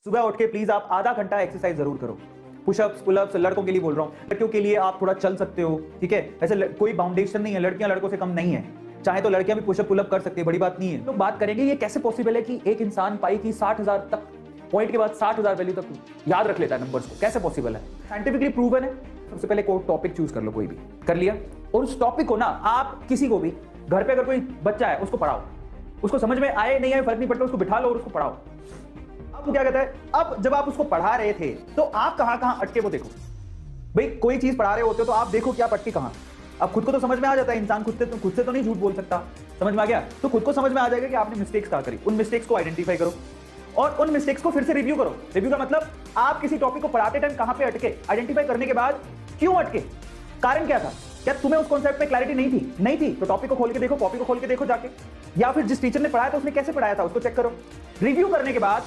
सुबह उठ के प्लीज आप आधा घंटा एक्सरसाइज जरूर करो। पुशअप्स, पुलअप्स, लड़कों के लिए बोल रहा हूँ, लड़कियों के लिए आप थोड़ा चल सकते हो, ठीक है। वैसे कोई बाउंडेशन नहीं है, लड़कियां लड़कों से कम नहीं है, चाहे तो लड़कियां भी पुशअप पुलअप कर सकती है, बड़ी बात नहीं है। तो बात करेंगे ये कैसे पॉसिबल है कि एक इंसान पाई की 60,000 तक पॉइंट के बाद 60,000 वैल्यू तक याद रख लेता है नंबर्स को, कैसे पॉसिबल है? साइंटिफिकली प्रूवन है। सबसे पहले कोई टॉपिक चूज कर लो, कोई भी कर लिया, और उस टॉपिक को ना आप किसी को भी घर पे अगर कोई बच्चा है उसको पढ़ाओ, उसको समझ में आए नहीं आए फर्क नहीं पड़ता, उसको बिठा लो और उसको पढ़ाओ। अब वो क्या कहता है, अब जब आप उसको पढ़ा रहे थे तो आप कहां कहां अटके वो देखो। भाई कोई चीज पढ़ा रहे होते हो तो आप देखो कि आप अटके कहां। अब खुद को तो समझ में आ जाता है, इंसान खुद से तो नहीं झूठ बोल सकता, समझ में आ गया? तो खुद को समझ में आ जाएगा कि आपने मिस्टेक्स कहां करी। उन मिस्टेक्स को आइडेंटिफाई करो और उन मिस्टेक्स को फिर से रिव्यू करो। रिव्यू का मतलब आप किसी टॉपिक को पढ़ाते टाइम कहां पे अटके, आइडेंटिफाई करने के बाद क्यों अटके, कारण क्या था, क्या तुम्हें उस कॉन्सेप्ट में क्लैरिटी नहीं थी तो टॉपिक को खोल के देखो, कॉपी को खोल के देखो जाके, या फिर जिस टीचर ने पढ़ाया था उसने कैसे पढ़ाया था उसको चेक करो। रिव्यू करने के बाद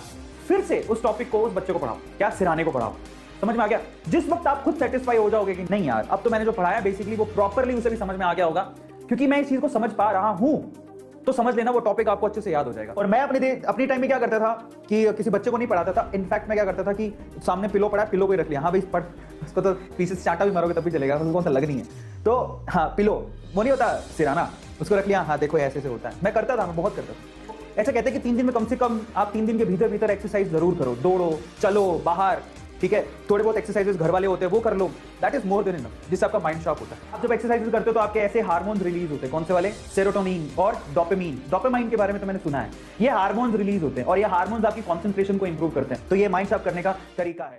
फिर से उस टॉपिक को उस बच्चे को पढ़ाओ, क्या सिराने को पढ़ाओ। समझ में आ गया? जिस वक्त आप खुद सेटिस्फाई हो जाओगे कि नहीं यार अब तो मैंने जो पढ़ाया बेसिकली वो प्रॉपर्ली उसे भी समझ में आ गया होगा, क्योंकि मैं इस चीज को समझ पा रहा हूं, तो समझ लेना वो टॉपिक आपको अच्छे से याद हो जाएगा। और मैं अपनी टाइम में क्या करता था कि किसी बच्चे को नहीं पढ़ाता था, इनफैक्ट मैं क्या करता था कि सामने पिलो पड़ा, पिलो को ही रख लिया, हाँ भाई पढ़, उसको तो पीछे से चांटा भी मारोगे तब भी चलेगा, उसको कौन सा लग नहीं है, तो हाँ पिलो वो नहीं होता सिराना, उसको रख लिया, हाँ देखो ऐसे होता है। मैं करता था, मैं बहुत करता था। ऐसा कहते हैं कि 3 दिन में कम से कम आप 3 दिन के भीतर एक्सरसाइज जरूर करो, दौड़ो, चलो बाहर, ठीक है, थोड़े बहुत एक्सरसाइजेस घर वाले होते हैं वो कर लो, that is more than enough, जिससे आपका माइंड शार्प होता है। आप जब एक्सरसाइजेस करते हो तो आपके ऐसे हार्मोन्स रिलीज होते हैं, कौन से वाले? सेरोटोनिन और डोपामाइन। डोपामाइन के बारे में तो मैंने सुना है, ये हार्मोन्स रिलीज होते हैं और ये हार्मोन्स आपकी कॉन्सेंट्रेशन को इंप्रूव करते हैं, तो ये माइंड शार्प करने का तरीका है।